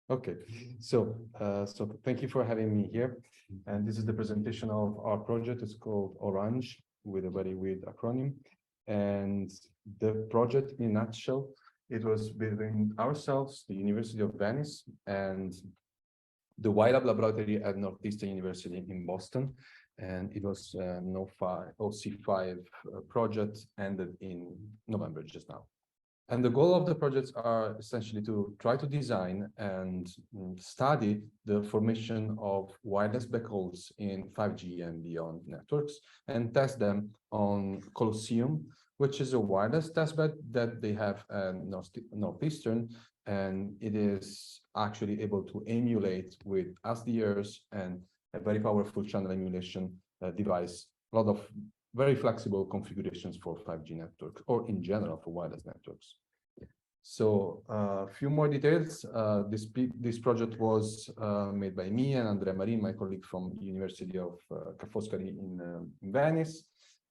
Okay, so thank you for having me here. And this is the presentation of our project. It's called Orange, with a very weird acronym. And the project, in a nutshell, it was between ourselves, the University of Venice, and the YLab laboratory at Northeastern University in Boston. And it was an OC5 project, ended in November just now. And the goal of the projects are essentially to try to design and study the formation of wireless backhaul's in 5G and beyond networks, and test them on Colosseum, which is a wireless testbed that they have at Northeastern, and it is actually able to emulate with SDRs and a very powerful channel emulation device, a lot of very flexible configurations for 5G networks, or in general for wireless networks. So a few more details. This project was made by me and Andrea Marin, my colleague from University of Ca' Foscari in Venice,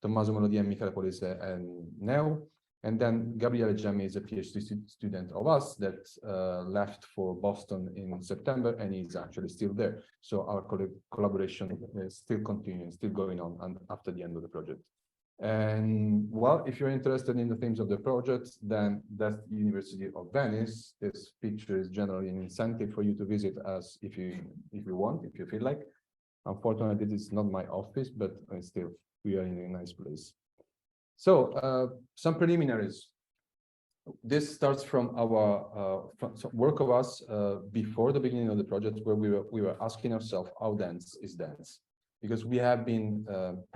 Tommaso Melodia and Michele Polese and Neo. And then Gabriele Gemmi is a PhD student of us that left for Boston in September, and he's actually still there. So our collaboration is still continuing, still going on after the end of the project. And well, if you're interested in the themes of the project, then that's the University of Venice. This picture is generally an incentive for you to visit us if you want, if you feel like. Unfortunately, this is not my office, but still, we are in a nice place. So some preliminaries. This starts from our work of us before the beginning of the project, where we were asking ourselves how dense is dense, because we have been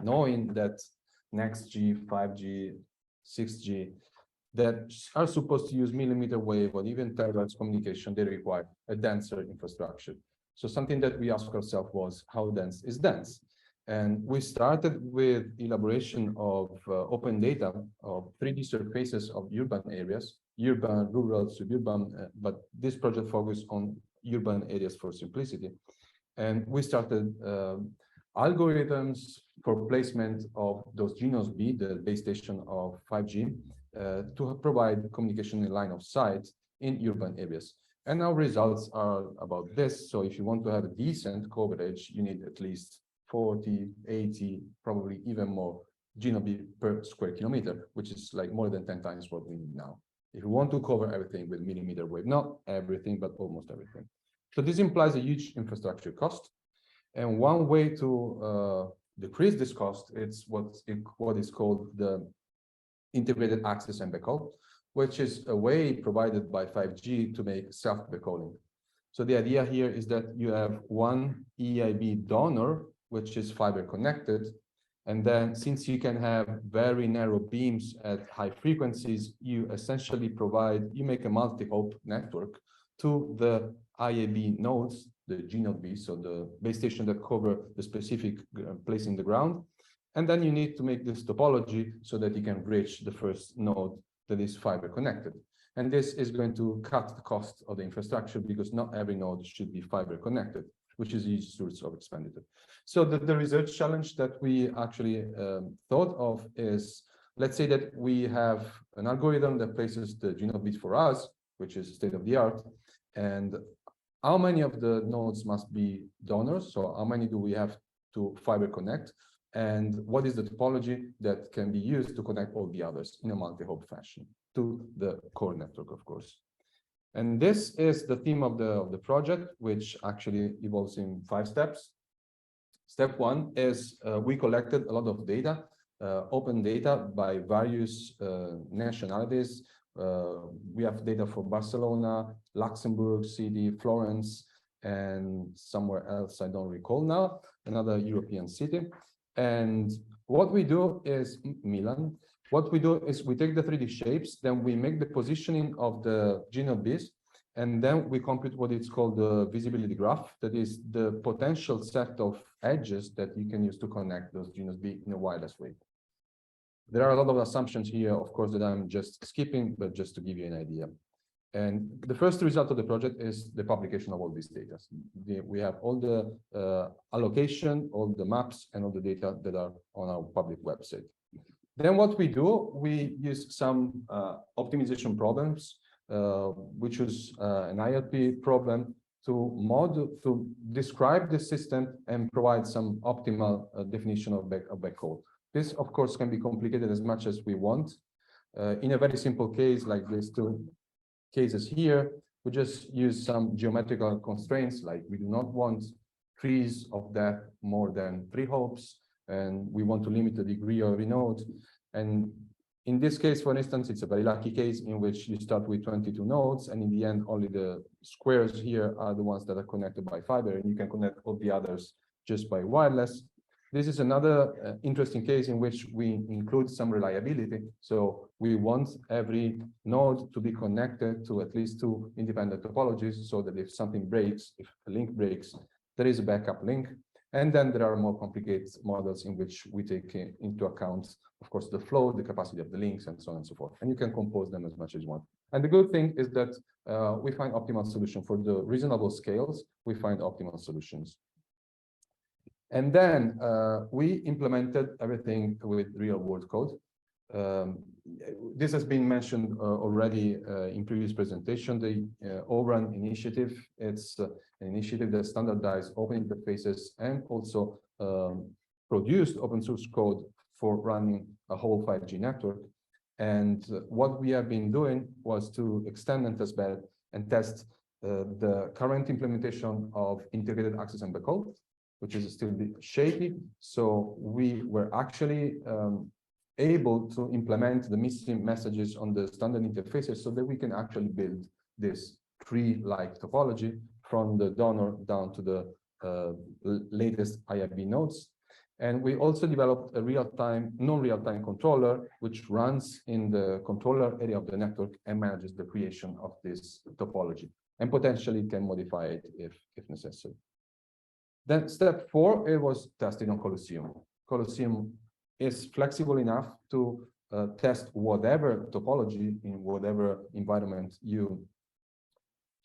knowing that next G, 5G, 6G, that are supposed to use millimeter wave or even terabytes communication, they require a denser infrastructure. So something that we asked ourselves was, how dense is dense? And we started with elaboration of open data of 3D surfaces of urban areas, urban, rural, suburban, but this project focused on urban areas for simplicity. And we started algorithms for placement of those GNOS B, the base station of 5G, to provide communication in line of sight in urban areas. And our results are about this. So if you want to have a decent coverage, you need at least 40, 80, probably even more GNOS B per square kilometer, which is like more than 10 times what we need now. If you want to cover everything with millimeter wave, not everything, but almost everything. So this implies a huge infrastructure cost. And one way to decrease this cost is what is called the integrated access and backhaul, which is a way provided by 5G to make self-backhauling. So the idea here is that you have one EIB donor, which is fiber connected. And then since you can have very narrow beams at high frequencies, you essentially make a multi-hop network to the IAB nodes, the GNOS B, so the base station that cover the specific place in the ground. And then you need to make this topology so that you can reach the first node that is fiber connected. And this is going to cut the cost of the infrastructure because not every node should be fiber connected, which is a huge source of expenditure. So the research challenge that we actually thought of is, let's say that we have an algorithm that places the GNOS bit for us, which is state of the art, and how many of the nodes must be donors? So how many do we have to fiber connect? And what is the topology that can be used to connect all the others in a multi-hop fashion to the core network, of course. And this is the theme of the project, which actually evolves in 5 steps. Step 1 is we collected a lot of data, open data by various nationalities. We have data for Barcelona, Luxembourg City, Florence, and somewhere else I don't recall now, another European city. And what we do is Milan. What we do is we take the 3D shapes, then we make the positioning of the GNOS Bs, and then we compute what is called the visibility graph. That is the potential set of edges that you can use to connect those GNOS B in a wireless way. There are a lot of assumptions here, of course, that I'm just skipping, but just to give you an idea. And the first result of the project is the publication of all these data. We have all the allocation, all the maps, and all the data that are on our public website. Then what we do, we use some optimization problems, which is an ILP problem to describe the system and provide some optimal definition of backhaul. This, of course, can be complicated as much as we want. In a very simple case like these two cases here, we just use some geometrical constraints, like we do not want trees of depth more than 3 hops, and we want to limit the degree of every node. And in this case, for instance, it's a very lucky case in which you start with 22 nodes, and in the end, only the squares here are the ones that are connected by fiber, and you can connect all the others just by wireless. This is another interesting case in which we include some reliability. So we want every node to be connected to at least 2 independent topologies, so that if something breaks, if a link breaks, there is a backup link. And then there are more complicated models in which we take into account, of course, the flow, the capacity of the links, and so on and so forth. And you can compose them as much as you want. And the good thing is that we find optimal solution for the reasonable scales. We find optimal solutions. And then we implemented everything with real-world code. This has been mentioned already in previous presentation. The ORAN initiative, it's an initiative that standardized open interfaces and also produced open source code for running a whole 5G network. And what we have been doing was to extend and testbed and test the current implementation of integrated access and backhaul, which is still a bit shaky. So we were actually able to implement the missing messages on the standard interfaces so that we can actually build this tree-like topology from the donor down to the latest IIB nodes. And we also developed a real-time, non-real-time controller, which runs in the controller area of the network and manages the creation of this topology, and potentially can modify it if necessary. Then step 4, it was tested on Colosseum. Colosseum is flexible enough to test whatever topology in whatever environment you're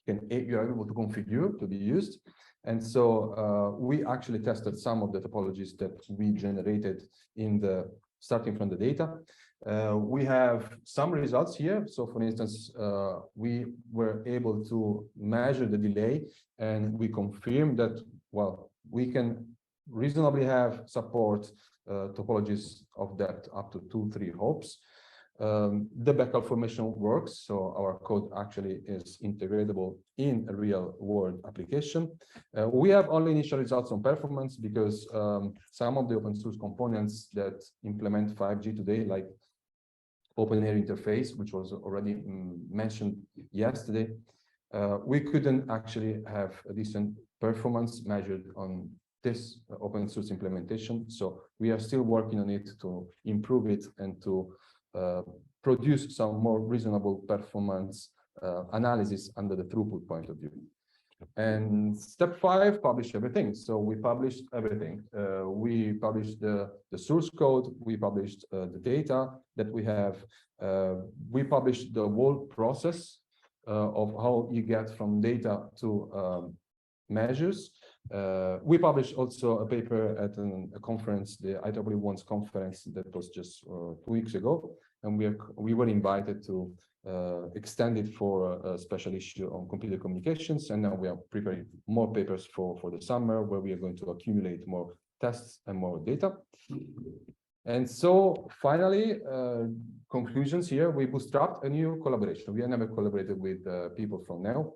able to configure to be used. And so we actually tested some of the topologies that we generated starting from the data. We have some results here. So for instance, we were able to measure the delay, and we confirmed that, well, we can reasonably have support topologies of depth up to 2-3 hops. The backhaul formation works, so our code actually is integratable in a real-world application. We have only initial results on performance because some of the open source components that implement 5G today, like open air interface, which was already mentioned yesterday, we couldn't actually have a decent performance measured on this open source implementation. So we are still working on it to improve it and to produce some more reasonable performance analysis under the throughput point of view. And step 5, publish everything. So we published everything. We published the source code. We published the data that we have. We published the whole process of how you get from data to measures. We published also a paper at a conference, the IEEE Ones conference, that was just 2 weeks ago, and we were invited to extend it for a special issue on computer communications, and now we are preparing more papers for the summer, where we are going to accumulate more tests and more data. And so finally, conclusions here, we bootstrapped a new collaboration. We have never collaborated with people from NEO.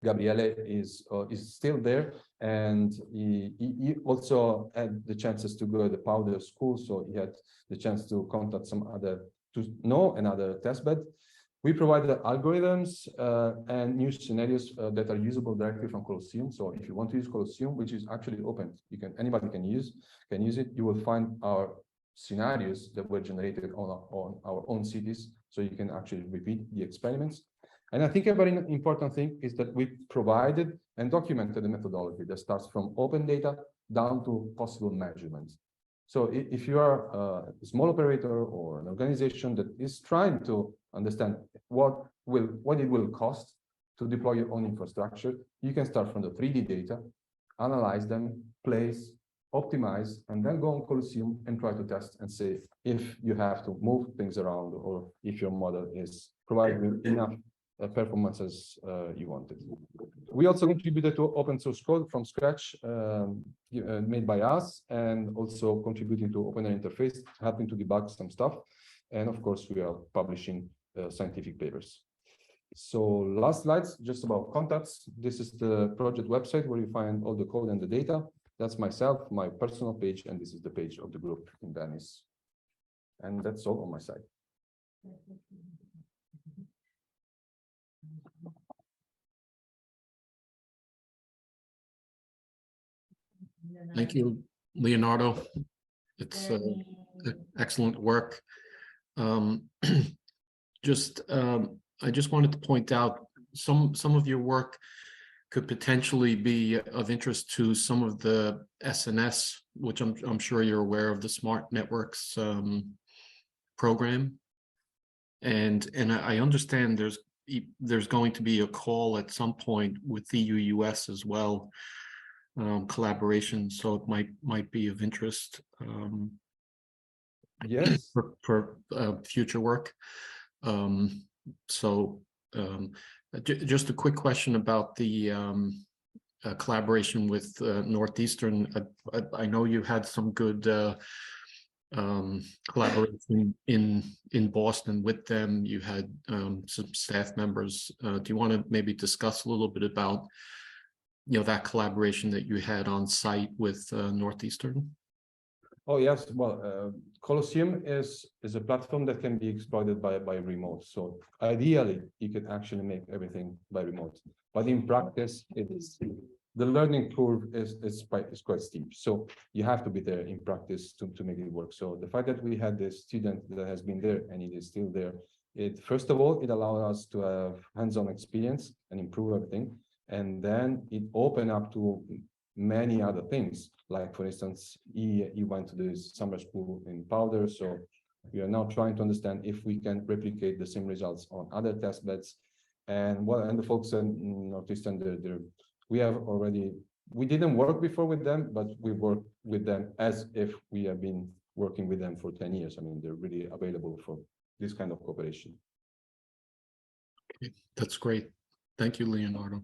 Gabriele is still there, and he also had the chances to go to the Powder School, so he had the chance to contact some other, to know another testbed. We provided algorithms and new scenarios that are usable directly from Colosseum. So if you want to use Colosseum, which is actually open, anybody can use it. You will find our scenarios that were generated on our own cities, so you can actually repeat the experiments. And I think a very important thing is that we provided and documented a methodology that starts from open data down to possible measurements. So if you are a small operator or an organization that is trying to understand what it will cost to deploy your own infrastructure, you can start from the 3D data, analyze them, place, optimize, and then go on Colosseum and try to test and see if you have to move things around or if your model is providing enough performance as you wanted. We also contributed to open source code from scratch made by us, and also contributing to open interface, helping to debug some stuff. And of course, we are publishing scientific papers. So last slides, just about contacts. This is the project website where you find all the code and the data. That's myself, my personal page, and this is the page of the group in Venice. And that's all on my side. Thank you, Leonardo. It's excellent work. I just wanted to point out some of your work could potentially be of interest to some of the SNS, which I'm sure you're aware of, the Smart Networks program. And I understand there's going to be a call at some point with the EU-US as well, collaboration, so it might be of interest yes, for future work. Just a quick question about the collaboration with Northeastern. I know you had some good collaboration in Boston with them. You had some staff members. Do you want to maybe discuss a little bit about that collaboration that you had on site with Northeastern? Oh yes, well, Colosseum is a platform that can be exploited by remote. So ideally, you could actually make everything by remote. But in practice, the learning curve is quite steep. So you have to be there in practice to make it work. So the fact that we had this student that has been there and it is still there, first of all, it allowed us to have hands-on experience and improve everything. And then it opened up to many other things, like for instance, he went to the summer school in Powder, so we are now trying to understand if we can replicate the same results on other test beds. And the folks in Northeastern, we didn't work before with them, but we work with them as if we have been working with them for 10 years. I mean, they're really available for this kind of cooperation. Okay, that's great. Thank you, Leonardo.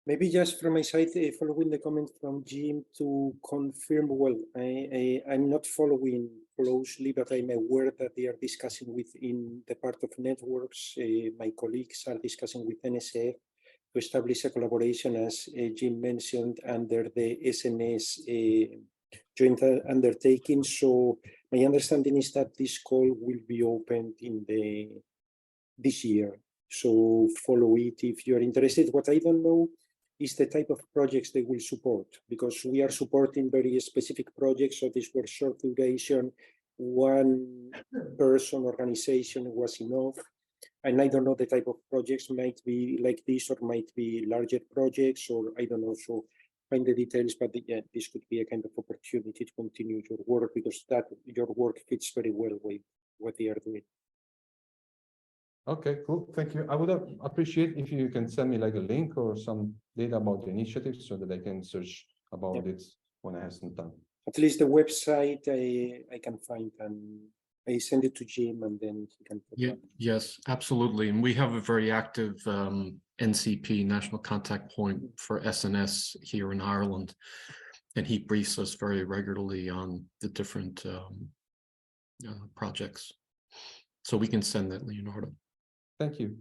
Maybe just from my side, following the comment from Jim to confirm, well, I'm not following closely, but I'm aware that they are discussing within the part of networks. My colleagues are discussing with NSF to establish a collaboration, as Jim mentioned, under the SNS joint undertaking. So my understanding is that this call will be opened in this year. So follow it if you're interested. What I don't know is the type of projects they will support, because we are supporting very specific projects. So these were short duration, one person organization was enough. And I don't know the type of projects might be like this, or might be larger projects, or I don't know. So find the details, but yeah, this could be a kind of opportunity to continue your work, because your work fits very well with what they are doing. Okay, cool. Thank you. I would appreciate if you can send me like a link or some data about the initiative so that I can search about it when I have some time. At least the website I can find, and I send it to Jim, and then he can. Yes, absolutely. And we have a very active NCP, National Contact Point for SNS here in Ireland. And he briefs us very regularly on the different projects. So we can send that, Leonardo. Thank you.